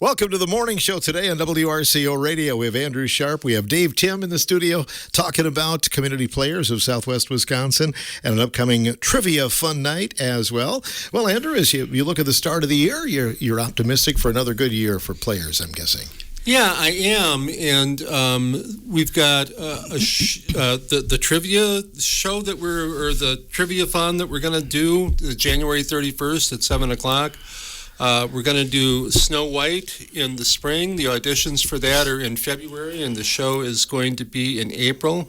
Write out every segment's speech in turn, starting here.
Welcome to the morning show today on WRCO Radio. We have Andrew Sharp. We have Dave Timm in the studio talking about community players of Southwest Wisconsin and an upcoming trivia fun night as well. Well, Andrew, as you look at the start of the year, you're optimistic for another good year for players, I'm guessing. Yeah, I am, and we've got the trivia show that or the trivia fun that we're going to do January 31st at 7 o'clock. We're going to do Snow White in the spring. The auditions for that are in February, and the show is going to be in April.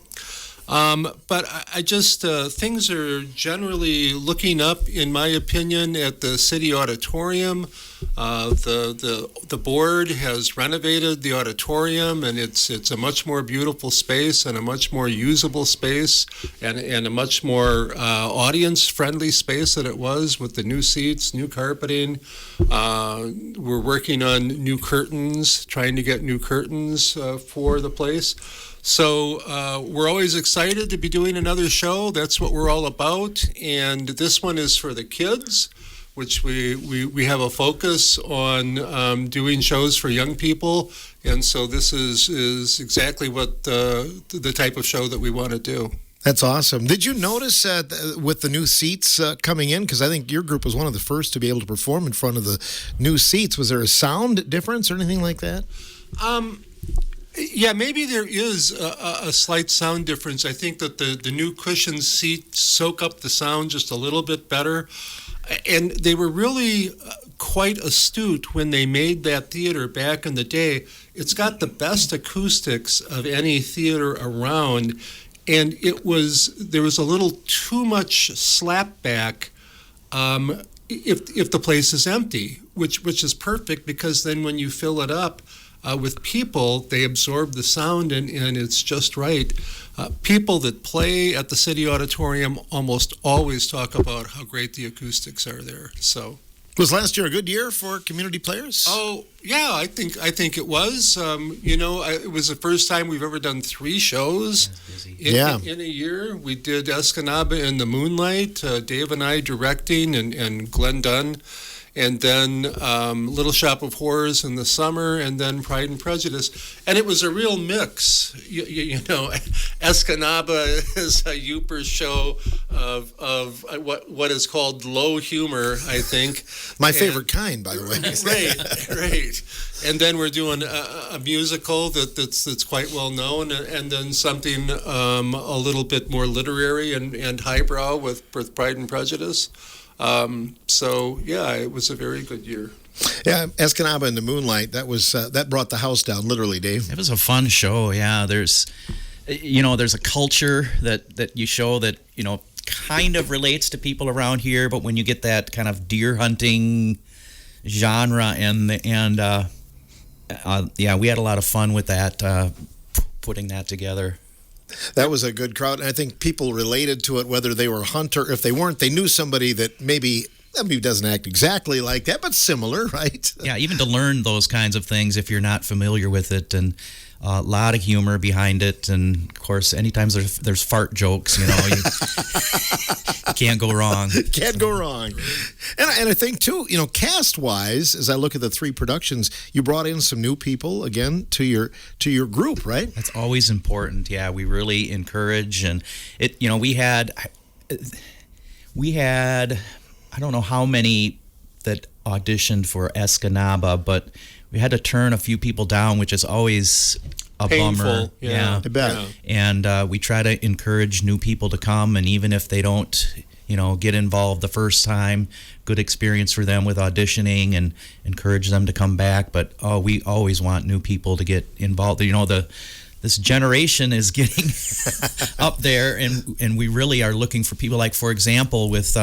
But I just, things are generally looking up, in my opinion, at the city auditorium. The board has renovated the auditorium, and it's a much more beautiful space and a much more usable space and a much more audience-friendly space than it was with the new seats, new carpeting. We're working on new curtains, trying to get new curtains for the place. So we're always excited to be doing another show. That's what we're all about. And this one is for the kids, which we have a focus on doing shows for young people. And so this is exactly what the type of show that we want to do. That's awesome. Did you notice with the new seats coming in, because I think your group was one of the first to be able to perform in front of the new seats, was there a sound difference or anything like that? Yeah, maybe there is a slight sound difference. I think that the new cushion seats soak up the sound just a little bit better. And they were really quite astute when they made that theater back in the day. It's got the best acoustics of any theater around. And there was a little too much slapback if the place is empty, which is perfect, because then when you fill it up with people, they absorb the sound and it's just right. People that play at the city auditorium almost always talk about how great the acoustics are there. So, was last year a good year for community players? Oh yeah, I think it was. It was the first time we've ever done 3 shows in a year. We did Escanaba in the Moonlight, Dave and I directing, and Glenn Dunn. And then Little Shop of Horrors in the summer, and then Pride and Prejudice. And it was a real mix. You know, Escanaba is a Youper show of what is called low humor, I think. My favorite kind, by the way. Right. And then we're doing a musical that's quite well known, and then something a little bit more literary and highbrow with Pride and Prejudice. So yeah, it was a very good year. Yeah, Escanaba in the Moonlight, that brought the house down, literally, Dave. It was a fun show. Yeah, there's a culture that you show that kind of relates to people around here, but when you get that kind of deer hunting genre and we had a lot of fun with that, putting that together. That was a good crowd, and I think people related to it, whether they were a hunter. If they weren't, they knew somebody that maybe doesn't act exactly like that, but similar, right? Yeah, even to learn those kinds of things if you're not familiar with it, and a lot of humor behind it, and of course, anytime there's fart jokes, you can't go wrong. Can't go wrong. And I think too, cast-wise, as I look at the 3 productions, you brought in some new people again to your group, right? That's always important. Yeah, we really encourage, and we had I don't know how many that auditioned for Escanaba, but we had to turn a few people down, which is always a painful bummer. Yeah, I bet. Yeah. And we try to encourage new people to come, and even if they don't, get involved the first time, good experience for them with auditioning, and encourage them to come back. But we always want new people to get involved. This generation is getting up there, and we really are looking for people. Like, for example, with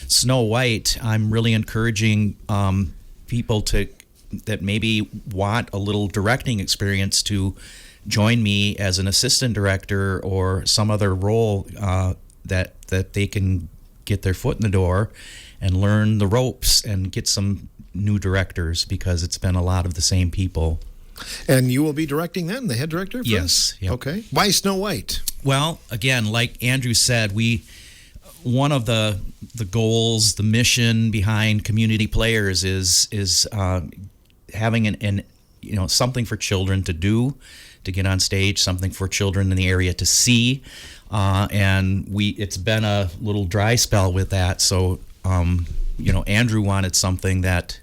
Snow White, I'm really encouraging people that maybe want a little directing experience to join me as an assistant director or some other role that they can get their foot in the door and learn the ropes and get some new directors, because it's been a lot of the same people. And you will be directing then, the head director? Yes. Yep. Okay. Why Snow White? Well, again, like Andrew said, one of the goals, the mission behind community players is having an something for children to do, to get on stage, something for children in the area to see, and it's been a little dry spell with that. So Andrew wanted something that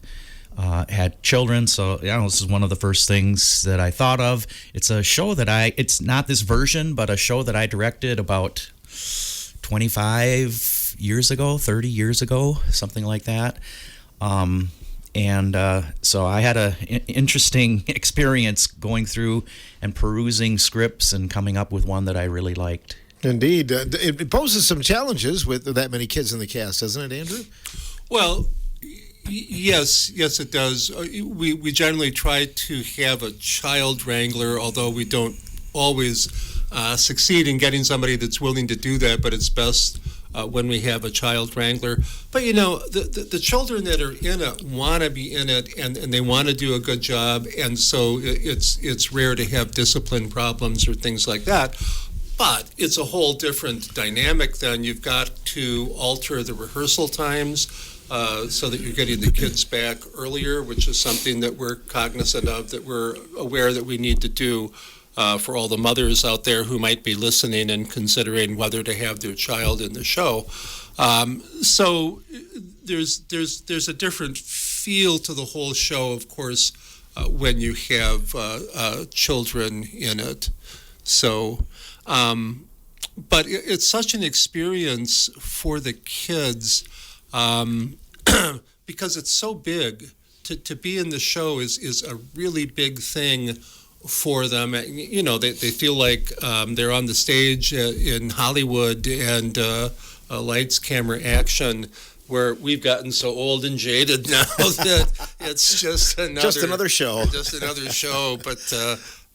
had children, so this is one of the first things that I thought of. It's a show that it's not this version, but a show that I directed about 25 years ago, 30 years ago, something like that. So I had an interesting experience going through and perusing scripts and coming up with one that I really liked. Indeed. It poses some challenges with that many kids in the cast, doesn't it, Andrew? Well, yes, it does. We generally try to have a child wrangler, although we don't always succeed in getting somebody that's willing to do that, but it's best when we have a child wrangler. But the children that are in it want to be in it, and they want to do a good job, and so it's rare to have discipline problems or things like that. But it's a whole different dynamic then. You've got to alter the rehearsal times so that you're getting the kids back earlier, which is something that we're cognizant of, that we're aware that we need to do for all the mothers out there who might be listening and considering whether to have their child in the show. So there's a different feel to the whole show, of course, when you have children in it. So, but it's such an experience for the kids because it's so big. To be in the show is a really big thing for them. They feel like they're on the stage in Hollywood and lights, camera, action, where we've gotten so old and jaded now that it's just another show. Just another show. But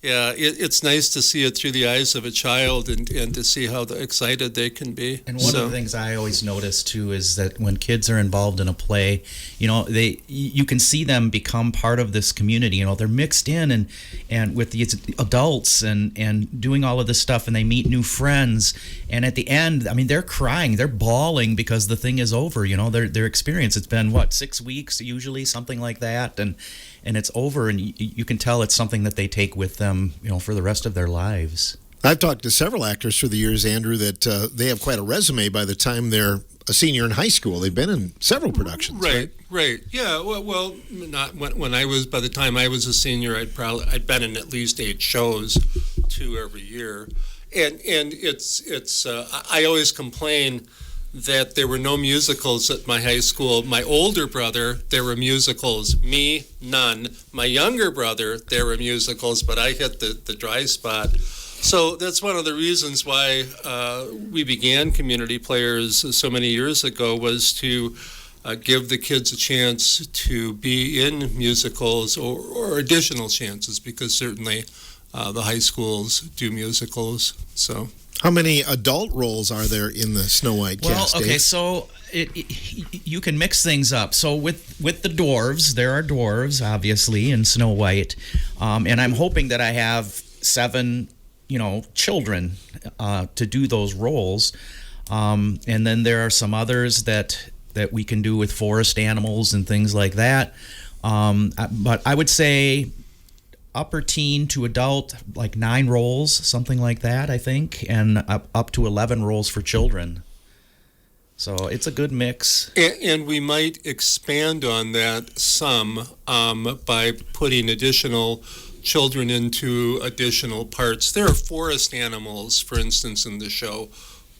it's nice to see it through the eyes of a child and to see how excited they can be. And one of the things I always notice too is that when kids are involved in a play, you can see them become part of this community. They're mixed in and with these adults and doing all of this stuff, and they meet new friends. And at the end, they're crying, they're bawling because the thing is over. Their experience. It's been 6 weeks usually, something like that, and it's over, and you can tell it's something that they take with them, for the rest of their lives. I've talked to several actors through the years, Andrew, that they have quite a resume by the time they're a senior in high school. They've been in several productions. Right. Yeah. Well, not when I was. By the time I was a senior, I'd been in at least 8 shows, 2 every year, and it's. I always complain that there were no musicals at my high school. My older brother, there were musicals. Me, none. My younger brother, there were musicals, but I hit the dry spot. So that's one of the reasons why we began Community Players so many years ago, was to give the kids a chance to be in musicals or additional chances, because certainly the high schools do musicals. So. How many adult roles are there in the Snow White cast? Well, okay, so you can mix things up. So with the dwarves, there are dwarves, obviously, in Snow White, and I'm hoping that I have 7, children to do those roles, and then there are some others that we can do with forest animals and things like that. But I would say upper teen to adult, like 9 roles, something like that, I think, and up to 11 roles for children. So it's a good mix. And we might expand on that some by putting additional children into additional parts. There are forest animals, for instance, in the show.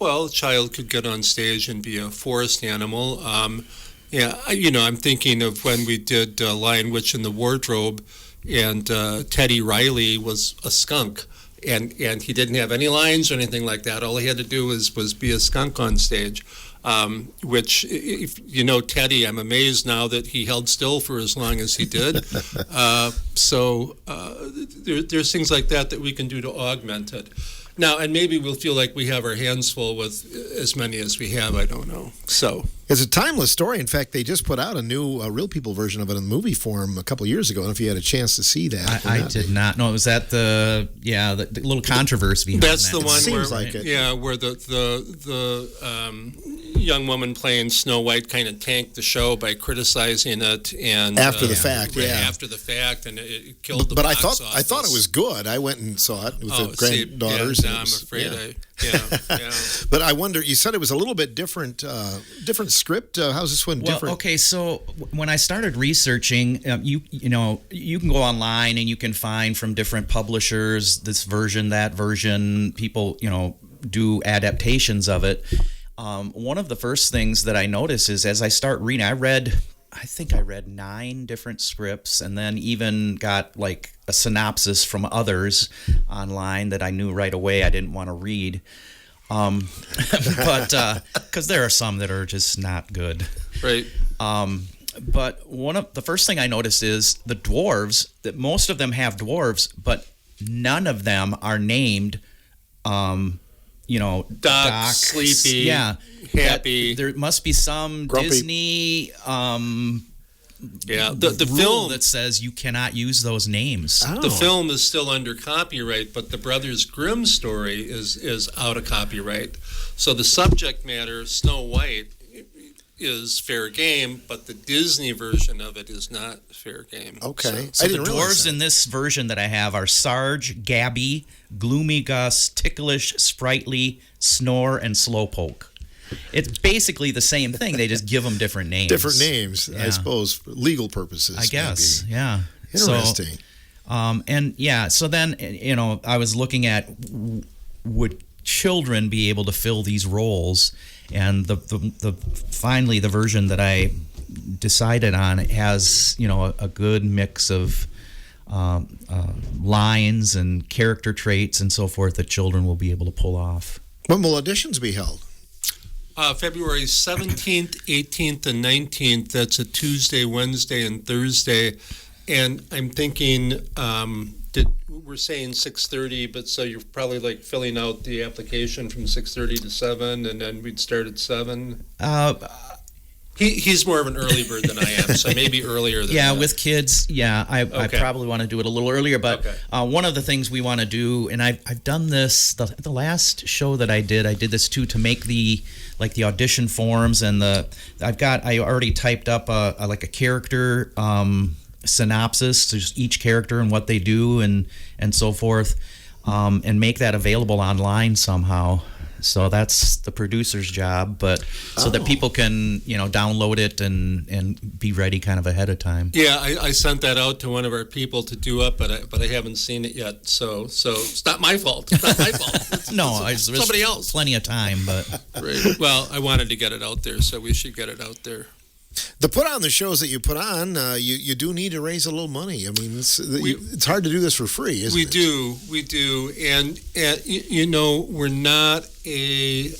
Well, a child could get on stage and be a forest animal. I'm thinking of when we did Lion, Witch, and the Wardrobe, and Teddy Riley was a skunk, and he didn't have any lines or anything like that. All he had to do was be a skunk on stage, which, if you know Teddy, I'm amazed now that he held still for as long as he did. There's things like that we can do to augment it. Now, and maybe we'll feel like we have our hands full with as many as we have, I don't know. So it's a timeless story. In fact, they just put out a new Real People version of it in movie form a couple years ago. I don't know if you had a chance to see that. I did not. No, was that the little controversy behind that's that? the one seems where, like it. yeah, where the young woman playing Snow White kind of tanked the show by criticizing it, and After the fact, right yeah. after the fact, and it killed the But I box thought it office. was good. I went and saw it with the See, granddaughters. Yeah, and no, it was- I'm afraid yeah. yeah. But I wonder. You said it was a little bit different. Different script. How's this one Well, different? okay, so when I started researching, you can go online and you can find from different publishers this version, that version. People, do adaptations of it. One of the first things that I notice is as I start reading, I think I read 9 different scripts, and then even got like a synopsis from others online that I knew right away I didn't want to read. But because there are some that are just not good. Right. But one of the first thing I noticed is the dwarves. That most of them have dwarves, but none of them are named. Doc, Sleepy, yeah, Happy. There must be some Grumpy. Disney Yeah, the rule film that says you cannot use those names. Oh. The film is still under copyright, but the Brothers Grimm story is out of copyright. So the subject matter, Snow White, is fair game, but the Disney version of it is not fair game. Okay. So I the didn't realize dwarves that. in this version that I have are Sarge, Gabby, Gloomy Gus, Ticklish, Sprightly, Snore, and Slowpoke. It's basically the same thing. They just give them different names. Different names, I Yeah. suppose, for legal purposes. I guess. maybe. Yeah. Interesting. So then I was looking at would children be able to fill these roles, and the finally the version that I decided on has a good mix of lines and character traits and so forth that children will be able to pull off. When will auditions be held? February 17th, 18th, and 19th. That's a Tuesday, Wednesday, and Thursday. And I'm thinking, we're saying 6:30, but so you're probably like filling out the application from 6:30 to 7, and then we'd start at 7. He's more of an early bird than I am, so maybe earlier than Yeah, that. with kids, I Okay. probably want to do it a little earlier. But Okay. one of the things we want to do, and I've done this the last show that I did this too, to make the audition forms and I already typed up a character synopsis to just each character and what they do and so forth, and make that available online somehow. So that's the producer's job, but so that people can download it and be ready kind of ahead of time. Yeah, I sent that out to one of our people to do up, but I haven't seen it yet. So it's not my fault. It's not my fault. No, It's there's somebody else. plenty of time, but Right. Well, I wanted to get it out there, so we should get it out there. The put on the shows that you put on, you do need to raise a little money. I mean, it's hard to do this for free, isn't it? We do, and we're not a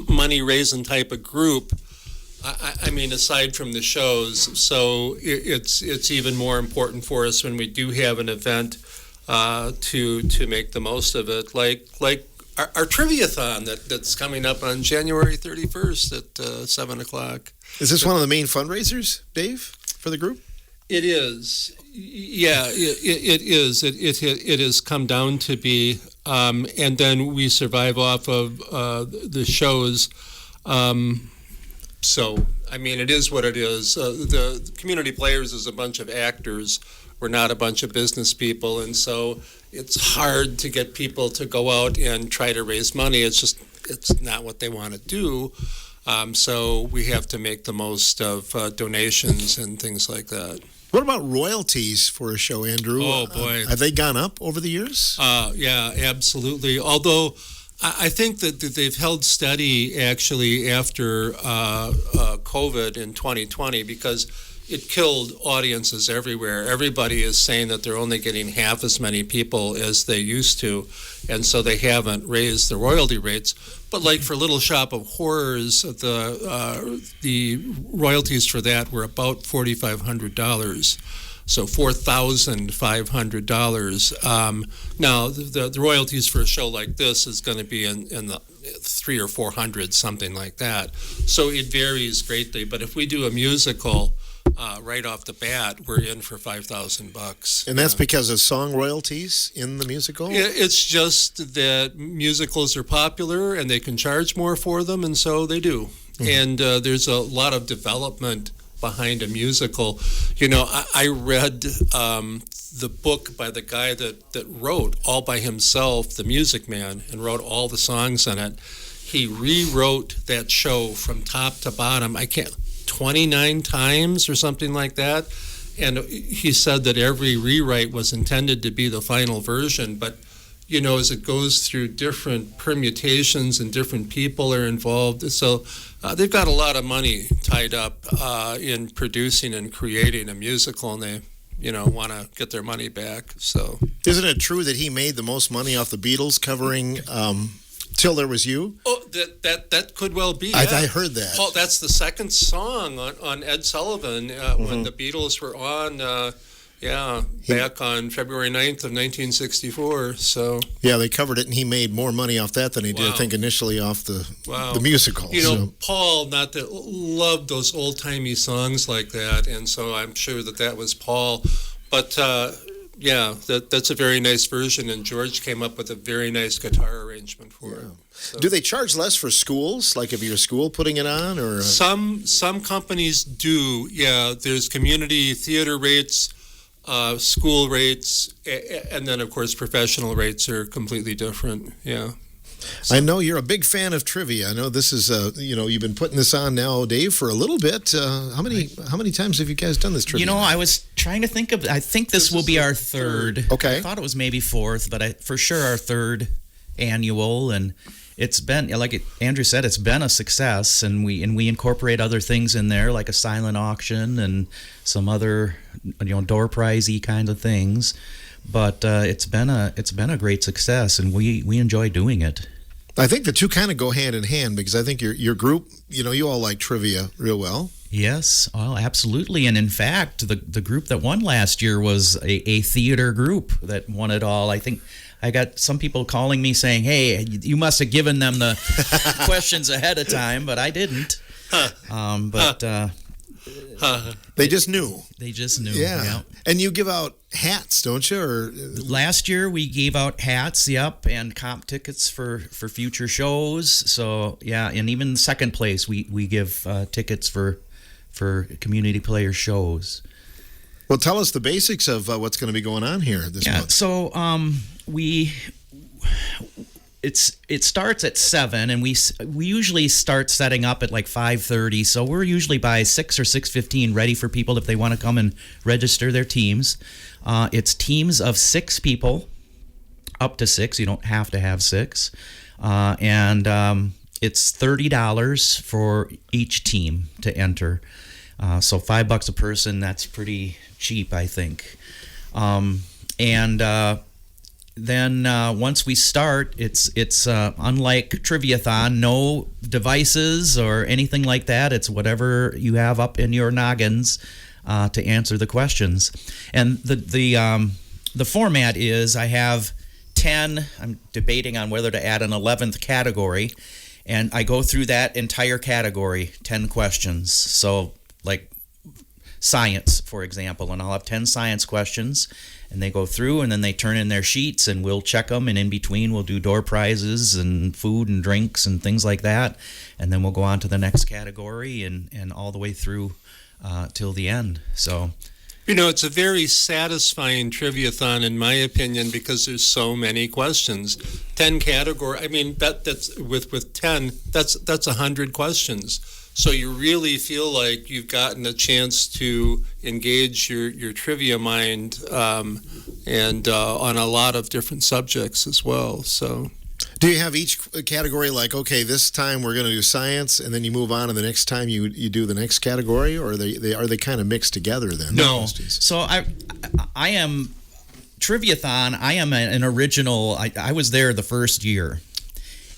money raising type of group. I mean, aside from the shows, so it's even more important for us when we do have an event to make the most of it, like our trivia-thon that's coming up on January 31st at 7 o'clock. Is this one of the main fundraisers, Dave, for the group? It is. Yeah, it is. It has come down to be, and then we survive off of the shows. So, I mean, it is what it is. The Community Players is a bunch of actors. We're not a bunch of business people, and so it's hard to get people to go out and try to raise money. It's not what they want to do. So we have to make the most of donations and things like that. What about royalties for a show, Andrew? Oh, boy. Have they gone up over the years? Yeah, absolutely. Although I think that they've held steady actually after COVID in 2020, because it killed audiences everywhere. Everybody is saying that they're only getting half as many people as they used to, and so they haven't raised the royalty rates. But like for Little Shop of Horrors, the royalties for that were about $4,500. So $4,500. Now the royalties for a show like this is going to be in the 300 or 400, something like that. So it varies greatly. But if we do a musical, right off the bat, we're in for $5,000. And that's because of song royalties in the musical? It's just that musicals are popular and they can charge more for them, and so they do. And there's a lot of development behind a musical. I read the book by the guy that wrote all by himself, The Music Man, and wrote all the songs in it. He rewrote that show from top to bottom. 29 times or something like that. And he said that every rewrite was intended to be the final version, but as it goes through different permutations and different people are involved. So they've got a lot of money tied up in producing and creating a musical, and they want to get their money back. So isn't it true that he made the most money off the Beatles covering Till There Was You? Oh, that could well be. I Yeah. heard that. Paul, that's the second song on Ed Sullivan when the Beatles were on. Back on February 9th of 1964. So yeah, they covered it, and he made more money off that than he did, I think, initially off the musical. Paul, not that loved those old timey songs like that, and so I'm sure that was Paul. But that's a very nice version, and George came up with a very nice guitar arrangement for it. So. Do they charge less for schools, like if you're a school putting it on, or some companies do? Yeah, there's community theater rates. School rates, and then of course professional rates are completely different. Yeah. So. I know you're a big fan of trivia. I know this is you've been putting this on now, Dave, for a little bit. How many times have you guys done this trivia? I was trying to think of. I think this will be our third. Okay. I thought it was maybe fourth, but for sure our third annual, and it's been, like Andrew said, it's been a success, and we incorporate other things in there, like a silent auction and some other door prize-y kind of things. But it's been a great success, and we enjoy doing it. I think the two kind of go hand in hand, because I think your group, you all like trivia real well. Yes, well, absolutely. And in fact, the group that won last year was a theater group that won it all. I think I got some people calling me saying, hey, you must have given them the questions ahead of time, but I didn't. They just knew. They just knew. Yeah. And you give out hats, don't you? Or last year we gave out hats, and comp tickets for future shows. So yeah, and even second place we give tickets for community player shows. Well, tell us the basics of what's going to be going on here this month. So it starts at 7, and we usually start setting up at like 5:30. So we're usually by 6 or 6:15 ready for people if they want to come and register their teams. It's teams of 6 people, up to 6. You don't have to have 6, and it's $30 for each team to enter. So $5 a person. That's pretty cheap, I think. Then once we start, it's unlike Triviathon, no devices or anything like that. It's whatever you have up in your noggins to answer the questions. And the format is I have 10. I'm debating on whether to add an 11th category, and I go through that entire category, 10 questions. So like science, for example, and I'll have 10 science questions. And they go through, and then they turn in their sheets, and we'll check them. And in between, we'll do door prizes and food and drinks and things like that. And then we'll go on to the next category and all the way through till the end. So, it's a very satisfying triviathon, in my opinion, because there's so many questions. 10 category. I mean, that's with 10. That's 100 questions. So you really feel like you've gotten a chance to engage your trivia mind and on a lot of different subjects as well. So, do you have each category like, okay, this time we're going to do science, and then you move on, and the next time you do the next category, or are they kind of mixed together then? No. So I am Triviathon. I am an original. I was there the first year,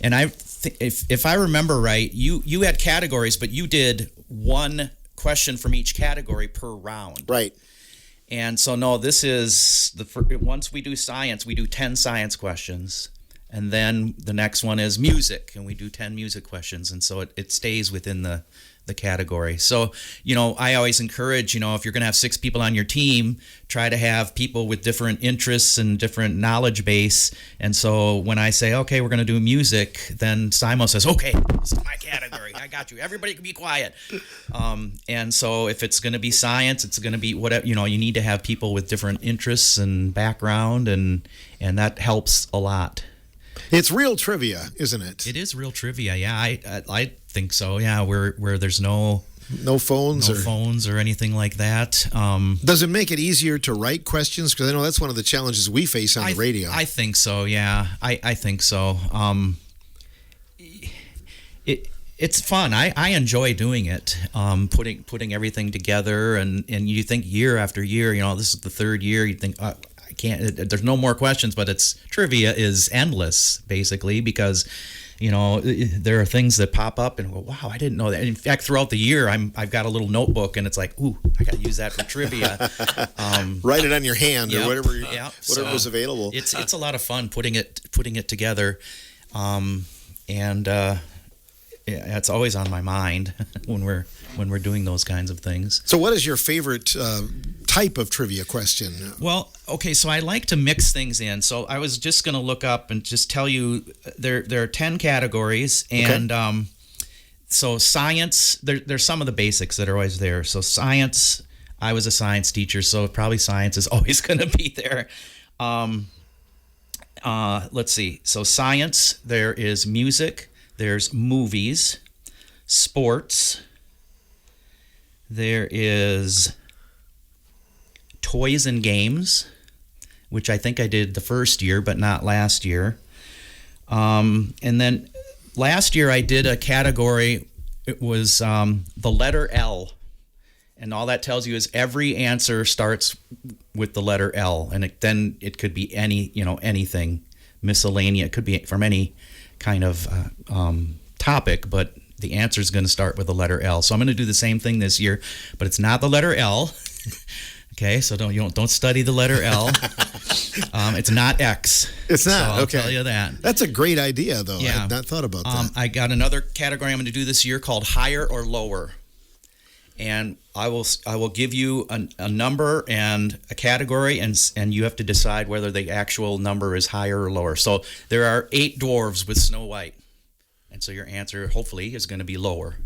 and if I remember right, you had categories, but you did one question from each category per round. Right. And so, no, this is once we do science, we do 10 science questions. And then the next one is music, and we do 10 music questions. And so it stays within the the category. So, I always encourage, if you're going to have 6 people on your team, try to have people with different interests and different knowledge base. And so when I say, okay, we're going to do music, then Simon says, okay, this is my category. I got you. Everybody can be quiet. And so if it's going to be science, it's going to be whatever, you need to have people with different interests and background, and that helps a lot. It's real trivia, isn't it? It is real trivia. Yeah, I think so. Yeah, where there's no phones or anything like that. Does it make it easier to write questions? Because I know that's one of the challenges we face on the radio. I think so. Yeah, I think so. It's fun. I enjoy doing it. Putting everything together, and you think year after year. This is the 3rd year. You think. I can't. There's no more questions, but trivia is endless, basically, because there are things that pop up and go, wow, I didn't know that. And in fact, throughout the year, I've got a little notebook, and it's like, ooh, I got to use that for trivia. Write it on your hand or whatever was available. It's a lot of fun putting it together, it's always on my mind when we're doing those kinds of things. So, what is your favorite type of trivia question? Well, okay, so I like to mix things in. So I was just going to look up and just tell you there are 10 categories, and so science. There's some of the basics that are always there. So science. I was a science teacher, so probably science is always going to be there. Let's see. So science. There is music. There's movies, sports. There is toys and games, which I think I did the first year, but not last year. And then last year I did a category. It was the letter L. And all that tells you is every answer starts with the letter L. And then it could be anything, miscellaneous. It could be from any kind of topic, but the answer is going to start with the letter L. So I'm going to do the same thing this year, but it's not the letter L. Okay, so don't study the letter L. It's not X. It's not. So I'll okay. tell you that. That's a great idea, though. Yeah. I've not thought about that. I got another category I'm going to do this year called higher or lower, and I will give you a number and a category, and you have to decide whether the actual number is higher or lower. So there are 8 dwarves with Snow White, and so your answer hopefully is going to be lower.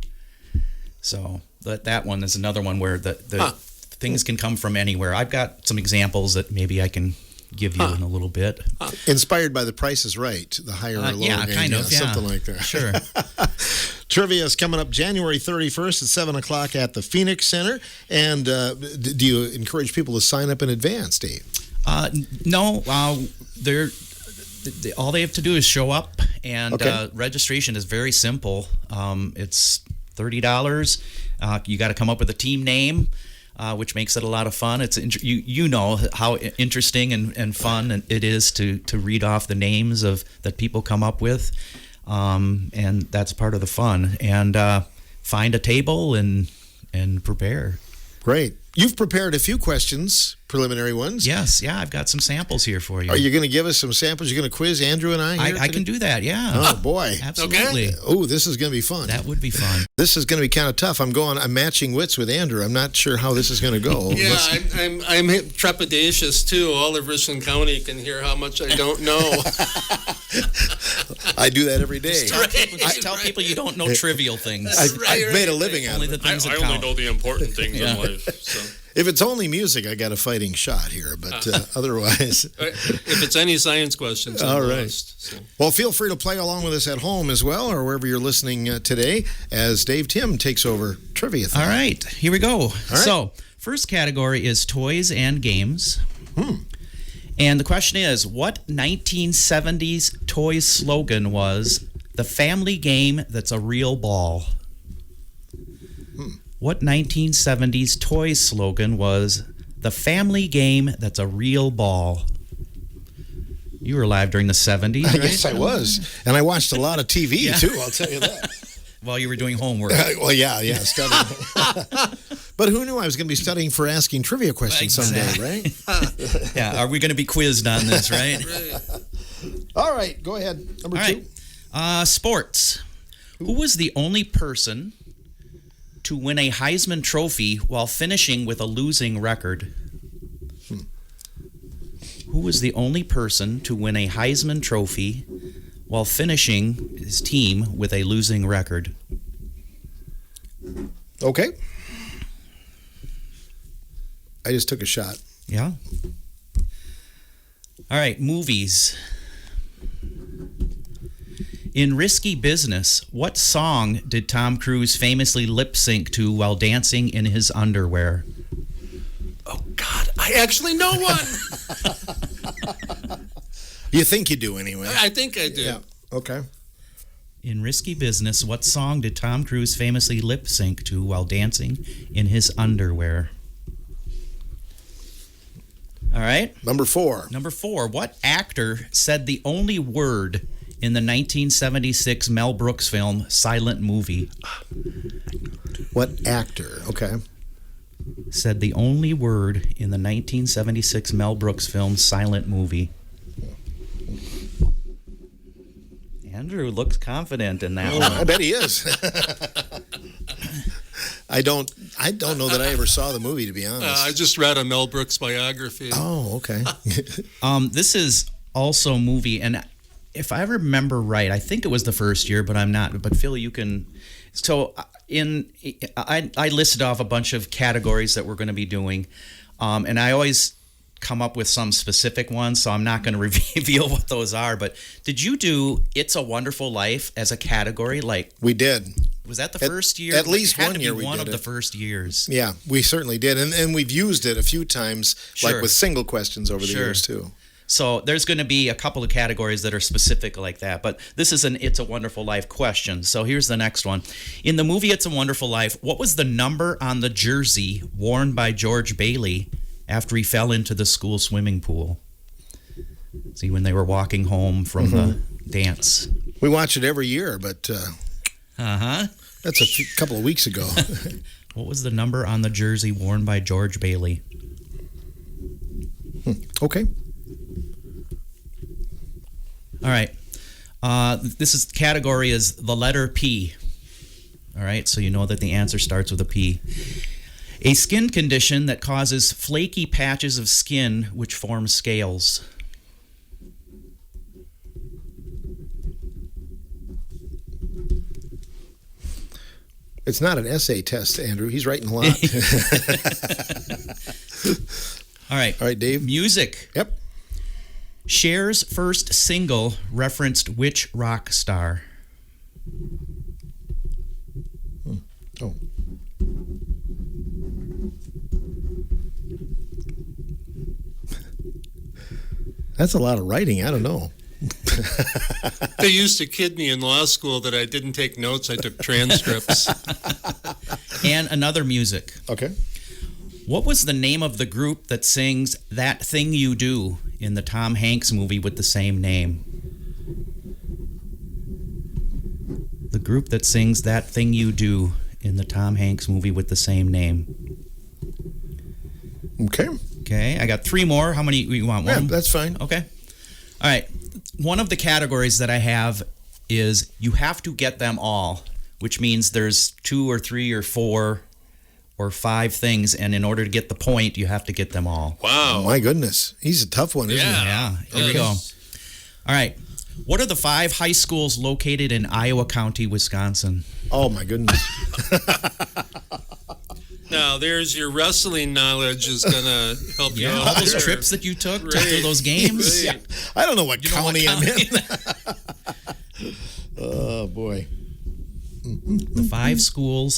So that one is another one where the things can come from anywhere. I've got some examples that maybe I can give you in a little bit. Inspired by The Price is Right, the higher or lower yeah, game. kind of, yeah. Something like that. Sure. Trivia is coming up January 31st at 7 o'clock at the Phoenix Center. And do you encourage people to sign up in advance, Dave? No. All they have to do is show up, and registration is very simple. It's $30. You got to come up with a team name, which makes it a lot of fun. It's you know how interesting and fun it is to read off the names that people come up with, and that's part of the fun. And find a table and prepare. Great. You've prepared a few questions, preliminary ones. Yes, yeah, I've got some samples here for you. Are you going to give us some samples? You're going to quiz Andrew and I here I can do that, yeah. Oh, boy. Absolutely. Okay. Oh, this is going to be fun. That would be fun. This is going to be kind of tough. I'm matching wits with Andrew. I'm not sure how this is going to go. Yeah, I'm trepidatious, too. All of Richland County can hear how much I don't know. I do that every day. Tell people you don't know trivial things. I've made a living out of it. I only know the important things in life. So. If it's only music, I got a fighting shot here, but otherwise... If it's any science questions, I'm lost, so. Well, feel free to play along with us at home as well, or wherever you're listening today, as Dave Timm takes over Trivia Thon. All right, here we go. Right. So, first category is toys and games. And the question is, what 1970s toy slogan was, "The family game that's a real ball"? What 1970s toy slogan was, "The family game that's a real ball"? You were alive during the 70s, right? Yes, I was. And I watched a lot of TV, too, I'll tell you that. While you were doing homework. Well, yeah, studying. But who knew I was going to be studying for asking trivia questions someday, right? Yeah, are we going to be quizzed on this, right? All right, go ahead. Number 2. Sports. Who was the only person to win a Heisman Trophy while finishing with a losing record? Who was the only person to win a Heisman Trophy while finishing his team with a losing record? Okay. I just took a shot. Yeah. All right, movies. In Risky Business, what song did Tom Cruise famously lip sync to while dancing in his underwear? Oh, God. I actually know one. You think you do anyway. I think I do. Yeah. Okay. In Risky Business, what song did Tom Cruise famously lip sync to while dancing in his underwear? All right. Number 4. Number 4, what actor said the only word in the 1976 Mel Brooks film Silent Movie? What actor? Okay. Said the only word in the 1976 Mel Brooks film Silent Movie. Andrew looks confident in that one. I bet he is. I don't know that I ever saw the movie, to be honest. I just read a Mel Brooks biography. Oh, okay. This is also a movie, and if I remember right, I think it was the first year, but I'm not. But Phil, you can. So I listed off a bunch of categories that we're going to be doing, and I always come up with some specific ones, so I'm not going to reveal what those are. But did you do "It's a Wonderful Life" as a category? Like We did. Was that the first year? At least it had one to be year we one did of the it. first years. Yeah, we certainly did. And we've used it a few times, Sure. like with single questions over the Sure. years, too. So there's going to be a couple of categories that are specific like that. But this is an It's a Wonderful Life question. So here's the next one. In the movie It's a Wonderful Life, what was the number on the jersey worn by George Bailey after he fell into the school swimming pool? See, when they were walking home from the dance. We watch it every year, but Uh-huh. that's a couple of weeks ago. What was the number on the jersey worn by George Bailey? Okay. All right. Category is the letter P. All right, so you know that the answer starts with a P. A skin condition that causes flaky patches of skin which form scales. It's not an essay test, Andrew. He's writing a lot. All right. All right, Dave. Music. Yep. Cher's first single referenced which rock star? Oh. That's a lot of writing. I don't know. They used to kid me in law school that I didn't take notes. I took transcripts. And another music. Okay. What was the name of the group that sings That Thing You Do in the Tom Hanks movie with the same name? The group that sings That Thing You Do in the Tom Hanks movie with the same name. Okay. Okay, I got 3 more. How many you want? Yeah, One? that's fine. Okay. All right. One of the categories that I have is you have to get them all, which means there's 2 or 3 or 4 or 5 things, and in order to get the point, you have to get them all. Wow. Oh, my goodness. He's a tough one, isn't he? Yeah, here we go. All right. What are the 5 high schools located in Iowa County, Wisconsin? Oh, my goodness. Now, there's your wrestling knowledge is going to help you out. All those there. trips that you took to Right. do those games? Right. I don't know what You know what county I'm in. county? Oh, boy. The 5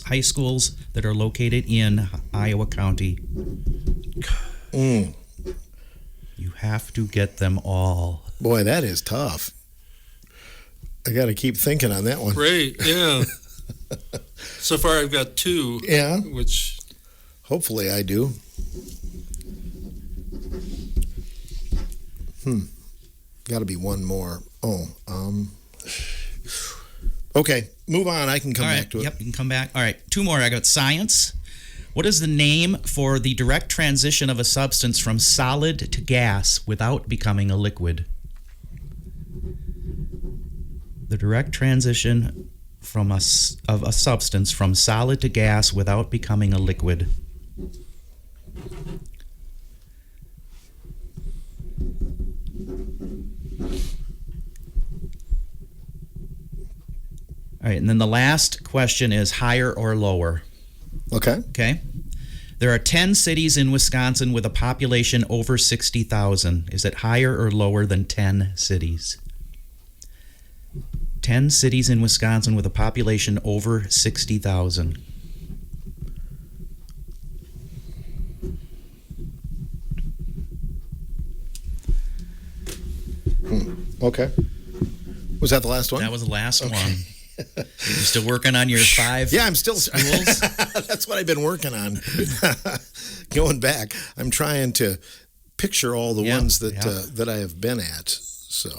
high schools that are located in Iowa County. Mm. You have to get them all. Boy, that is tough. I got to keep thinking on that one. Right, yeah. So far, I've got 2. Yeah. Which, Hopefully I do. Got to be one more. Okay, move on. I can come All right. back to it. Yep, you can come back. All right, 2 more. I got science. What is the name for the direct transition of a substance from solid to gas without becoming a liquid? The direct transition of a substance from solid to gas without becoming a liquid? All right, and then the last question is higher or lower. Okay. Okay. There are 10 cities in Wisconsin with a population over 60,000. Is it higher or lower than 10 cities? 10 cities in Wisconsin with a population over 60,000. Okay. Was that the last one? That was the last one. You're still working on your 5 Yeah, I'm still schools? That's what I've been working on. Going back, I'm trying to picture all the ones that I have been at. So,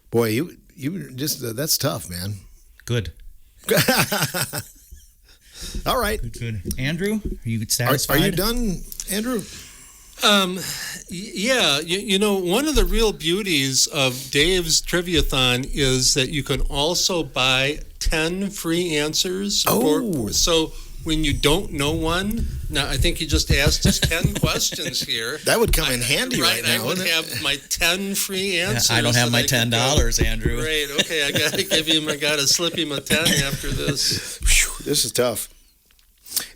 boy, you just that's tough, man. Good. All right. Good. Andrew, are you satisfied? Are you done, Andrew? Yeah, you know, one of the real beauties of Dave's Triviathon is that you can also buy 10 free answers. So when you don't know one, now I think you just asked us 10 questions here. That would come in handy right now. I would have my 10 free answers. I don't have my $10, Andrew. Great. Okay, I gotta slip him a 10 after this. Whew, this is tough.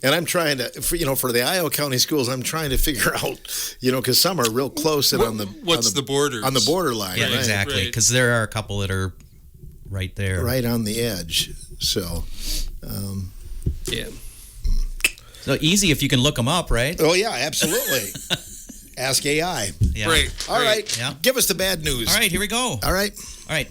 And I'm trying to, for the Iowa County schools, I'm trying to figure out, because some are real close and what's the borders? On the borderline, Yeah, right? exactly. Because there are a couple that are right there. Right on the edge. So, yeah. So easy if you can look them up, right? Oh, yeah, absolutely. Ask AI. Yeah. Great. All right. Yeah. Give us the bad news. All right, here we go. All right. All right.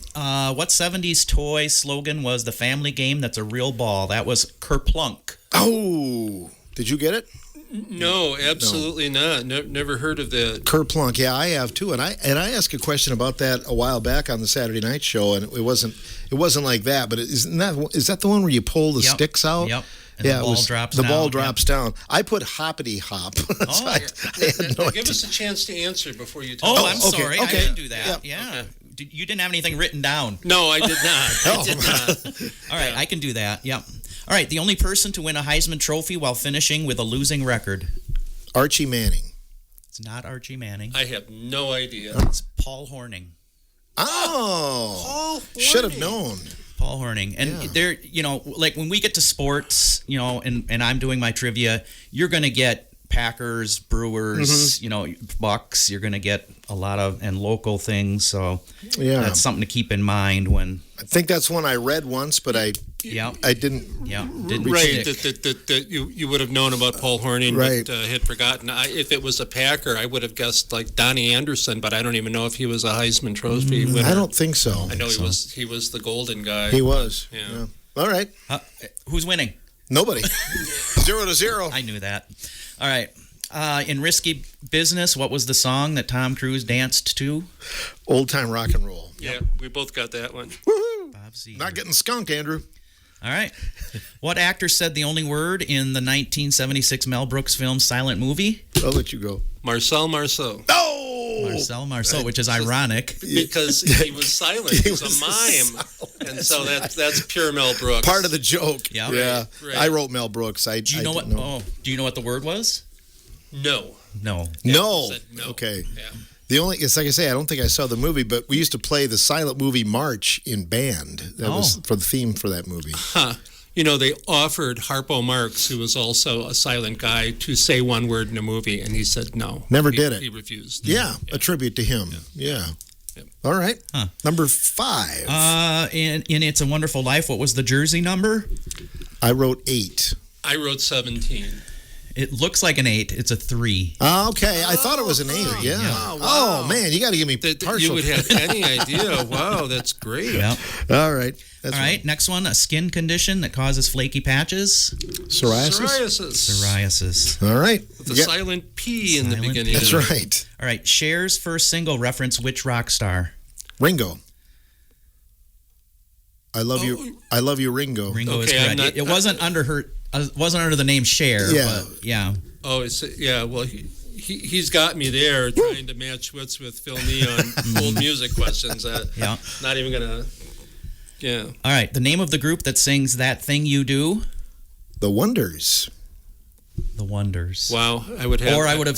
What 70s toy slogan was the family game that's a real ball? That was Kerplunk. Oh, did you get it? No, absolutely not. Never heard of that. Kerplunk, yeah, I have too, and I asked a question about that a while back on the Saturday Night Show, and it wasn't is that the one where you pull the sticks out? Yep. And the ball drops down. The ball drops down. I put hoppity hop. So I had no Give idea. us a chance to answer before you talk. Oh, I'm sorry. Okay. I didn't do that. Yep. Yeah. You didn't have anything written down. No, I did not. I did not. All right, I can do that. Yep. All right, the only person to win a Heisman Trophy while finishing with a losing record. Archie Manning. It's not Archie Manning. I have no idea. It's Paul Hornung. Oh, Paul should have Hornung. known. Paul Hornung. And there, like when we get to sports, and I'm doing my trivia, you're going to get Packers, Brewers, Bucks. You're going to get a lot of and local things. So that's something to keep in mind when. I think that's one I read once, but I didn't. Yeah, didn't Right, stick. that you would have known about Paul Hornung, Right. but had forgotten. If it was a Packer, I would have guessed like Donnie Anderson, but I don't even know if he was a Heisman Trophy winner. I don't think so. I know he was the golden guy. He was. Yeah. All right. Who's winning? Nobody. 0-0. I knew that. All right. In Risky Business, what was the song that Tom Cruise danced to? Old time rock and roll. Yeah, we both got that one. Woohoo! Bob Seger. Not getting skunked, Andrew. All right. What actor said the only word in the 1976 Mel Brooks film Silent Movie? I'll let you go. Marcel Marceau. Oh! Marcel, which is ironic. Because he was silent. He was a mime. And so that's pure Mel Brooks. Part of the joke. Yeah. Yeah. Right. I wrote Mel Brooks. Do you know what? Oh, do you know what the word was? No. No. No. Said no. Okay. Yeah. It's like I say, I don't think I saw the movie, but we used to play the silent movie march in band. That was for the theme for that movie. Huh. They offered Harpo Marx, who was also a silent guy, to say one word in a movie, and he said no. Never did it. He refused. Yeah, a tribute to him. Yeah. Yep. All right. Number 5. In It's a Wonderful Life, what was the jersey number? I wrote 8. I wrote 17. It looks like an 8. It's a 3. Okay, I thought it was an 8. Yeah. Wow. Oh man, you got to give me partial. You would have any idea. Wow, that's great. Yeah. All right. All right. Next one, a skin condition that causes flaky patches. Psoriasis. Psoriasis. All right. With a silent P in the Silent beginning. P. That's right. All right. Cher's first single reference which rock star? Ringo. I love you. I love you, Ringo. Ringo is Okay, correct. It wasn't under her. Wasn't under the name Cher. Yeah. But yeah. Oh, yeah. Well, he's got me there trying to match wits with Phil Nee on old music questions. Yeah. Not even gonna. Yeah. All right. The name of the group that sings That Thing You Do? The Wonders. The Wonders. Wow. I would have. Or I would have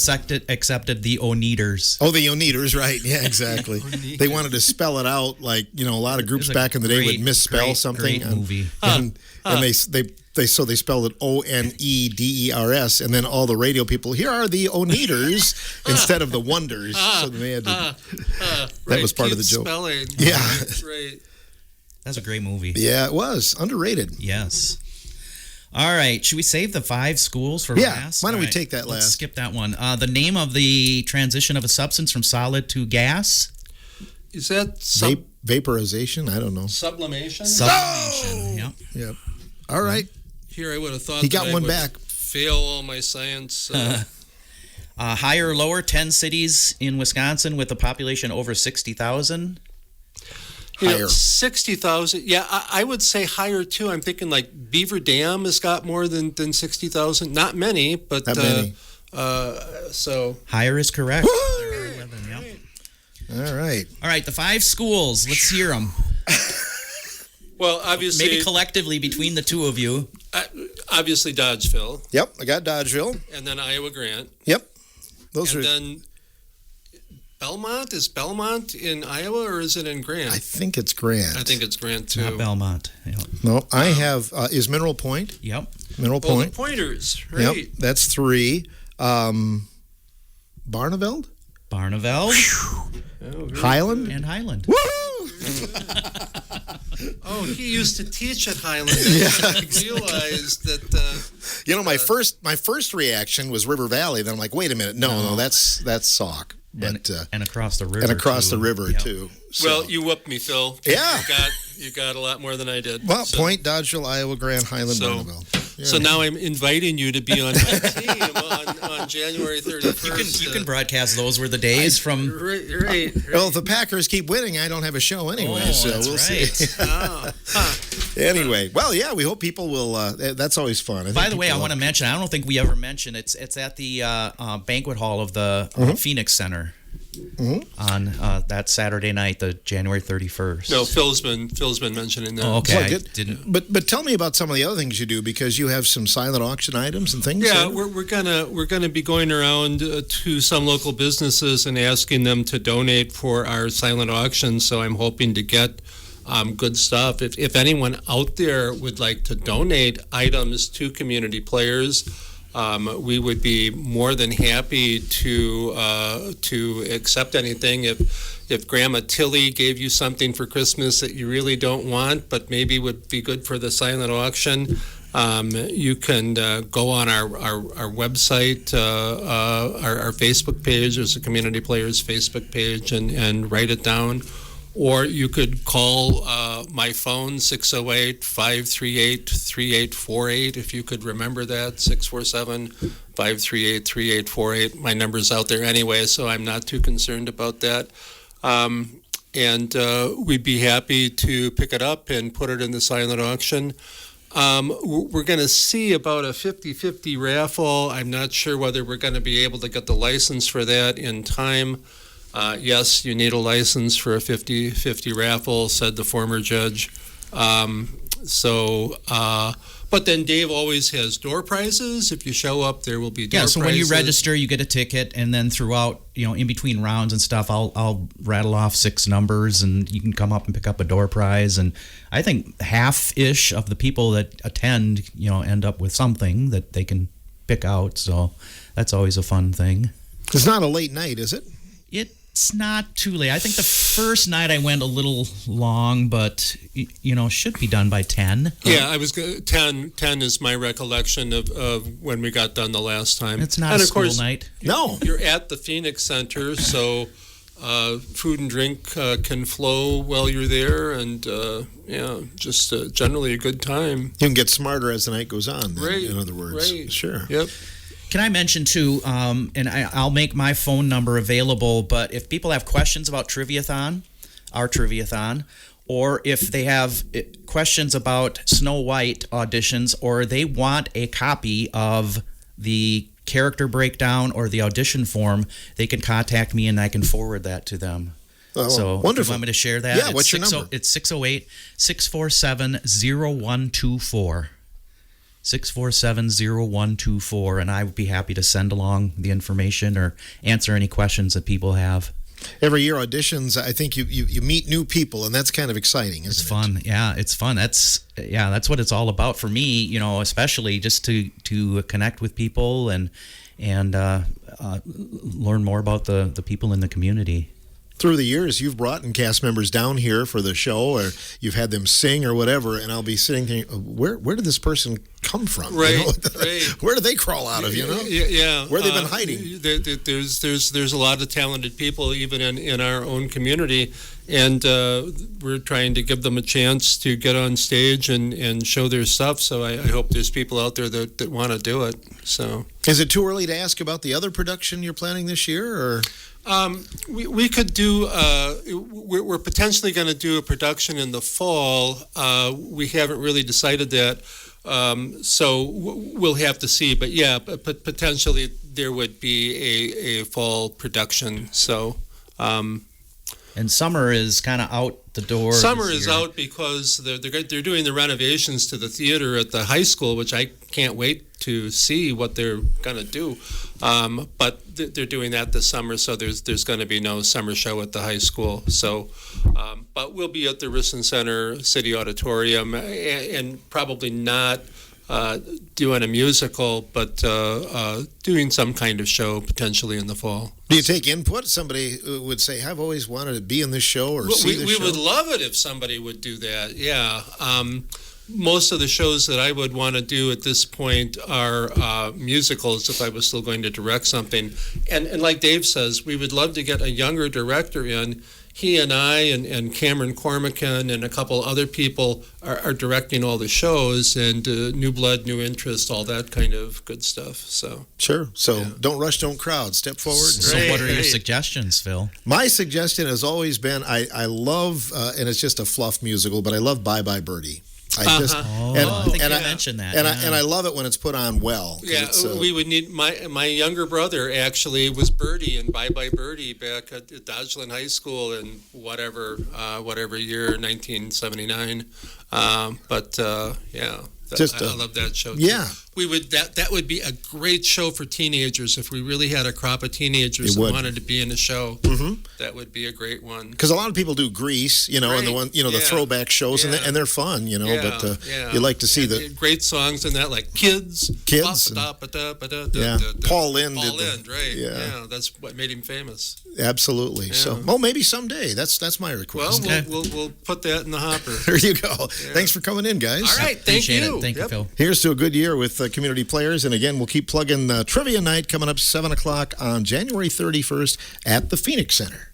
accepted the Oneaters. Oh, the Oneaters, right. Yeah, exactly. They wanted to spell it out like, a lot of groups back in the day would misspell something. Great movie. And they spelled it Oneders, and then all the radio people, here are the Oneaters instead of the Wonders. So they had to, that was part of the joke. Spelling. Yeah. Right. That's a great movie. Yeah, it was. Underrated. Yes. All right. Should we save the 5 schools for last? Why don't All we right, take that let's last? skip that one. The name of the transition of a substance from solid to gas? Is that Vaporization? I don't know. sublimation? Sublimation. Yep. Yep. All right. Here, I would have thought He that got I one would back. fail all my science. Higher or lower, 10 cities in Wisconsin with a population over 60,000. Higher. 60,000. Yeah, I would say higher too. I'm thinking like Beaver Dam has got more than 60,000. Not many, but Not many. so Higher is correct. There are 11, yep. All right. All right, the 5 schools. Let's hear them. well, obviously, Maybe collectively between the two of you. obviously Dodgeville, Yep, I got Dodgeville. and then Iowa Grant, Yep. Those and are. then Belmont. Is Belmont in Iowa or is it in Grant? I think it's Grant. I think it's Grant too. Not Belmont. Yep. No, I have. Is Mineral Point? Yep. Mineral Oh, the Point. Pointers, right? Yep, that's 3. Barneveld? Barneveld Oh, very Highland? and Highland. Woo! Oh, he used to teach at Highland. I didn't realize that. My first reaction was River Valley. Then I'm like, wait a minute, no, that's Sauk. But And across the river. and across too. the river Yep. too. So- Well, you whooped me, Phil. Yeah. You got a lot more than I did. well, So- Point, Dodgeville, Iowa, Grant, Highland, So- Barneveld. Yeah. So now I'm inviting you to be on my team on January 31st. You can broadcast those were the days from. Right. Well, if the Packers keep winning, I don't have a show anyway. Oh, so that's we'll right. see. Oh, huh. Anyway, well, yeah, we hope people will. That's always fun. think By the way, I people want to mention. I don't think we ever mentioned it's at the banquet hall of the Phoenix Center on that Saturday night, the January 31st. No, Phil's been mentioning that. Oh, okay. Well, I good. didn't. But tell me about some of the other things you do because you have some silent auction items and things. Yeah, so- we're gonna be going around to some local businesses and asking them to donate for our silent auction. So I'm hoping to get good stuff. If anyone out there would like to donate items to community players, we would be more than happy to accept anything. If Grandma Tilly gave you something for Christmas that you really don't want, but maybe would be good for the silent auction, you can go on our website, our Facebook page. There's a Community Players Facebook page, and write it down. Or you could call my phone, 608-538-3848, if you could remember that, 647-538-3848. My number's out there anyway, so I'm not too concerned about that. And we'd be happy to pick it up and put it in the silent auction. We're going to see about a 50-50 raffle. I'm not sure whether we're going to be able to get the license for that in time. Yes, you need a license for a 50-50 raffle, said the former judge. But then Dave always has door prizes. If you show up, there will be door prizes. Yeah, so when you register, you get a ticket, and then throughout, in between rounds and stuff, I'll rattle off 6 numbers, and you can come up and pick up a door prize. And I think half-ish of the people that attend, end up with something that they can pick out. So that's always a fun thing. It's not a late night, is it? It's not too late. I think the first night I went a little long, but should be done by 10. Yeah, I was 10 is my recollection of when we got done the last time. It's not and a of school course, night. No. You're at the Phoenix Center, so food and drink can flow while you're there, and just generally a good time. You can get smarter as the night goes on, then, Right. in other words. Right. Sure. Yep. Can I mention too, and I'll make my phone number available, but if people have questions about our Triviathon, or if they have questions about Snow White auditions, or they want a copy of the character breakdown or the audition form, they can contact me and I can forward that to them. Oh, so wonderful. if you want me to share that? Yeah, what's your number? It's 608-647-0124. 647-0124, and I would be happy to send along the information or answer any questions that people have. Every year auditions, I think you meet new people, and that's kind of exciting, isn't it? It's fun. Yeah, it's fun. That's what it's all about for me, especially just to connect with people and learn more about the people in the community. Through the years, you've brought in cast members down here for the show, or you've had them sing or whatever, and I'll be sitting thinking, where did this person come from? Right, right. Where did they crawl out of, Yeah. Where have they been hiding? There's a lot of talented people even in our own community, and we're trying to give them a chance to get on stage and show their stuff, so I hope there's people out there that want to do it. So, is it too early to ask about the other production you're planning this year, or? We could do. We're potentially going to do a production in the fall. We haven't really decided that, so we'll have to see. But yeah, potentially there would be a fall production. So. And summer is kind of out the door. Summer is out because they're doing the renovations to the theater at the high school, which I can't wait to see what they're going to do. But they're doing that this summer, so there's going to be no summer show at the high school. So, but we'll be at the Risson Center City Auditorium, and probably not doing a musical, but doing some kind of show potentially in the fall. Do you take input? Somebody would say, I've always wanted to be in this show or see this show. We would love it if somebody would do that, yeah. Most of the shows that I would want to do at this point are musicals if I was still going to direct something. And like Dave says, we would love to get a younger director in. He and I and Cameron Cormican and a couple other people are directing all the shows, and new blood, new interest, all that kind of good stuff. So sure. So don't rush, don't crowd. Step forward. So what are your suggestions, Phil? My suggestion has always been I love, and it's just a fluff musical, but I love Bye Bye Birdie. I think you mentioned that. And I love it when it's put on well. Yeah, we would need my younger brother actually was Birdie in Bye Bye Birdie back at Dodgeland High School in whatever year, 1979. Yeah. I love that show too. Yeah. We would that would be a great show for teenagers if we really had a crop of teenagers that wanted to be in the show. Mm-hmm. That would be a great one. Because a lot of people do Grease, and the one, the throwback shows, and they're fun, but you like to see the great songs in that, like Kids, Paul Lynde, right? Yeah, that's what made him famous. Absolutely. Yeah. So, maybe someday. That's my request. Well, we'll put that in the hopper. There you go. Yeah. Thanks for coming in, guys. All right, thank you. Thank you, Phil. Here's to a good year with community players, and again, we'll keep plugging Trivia Night coming up 7 o'clock on January 31st at the Phoenix Center.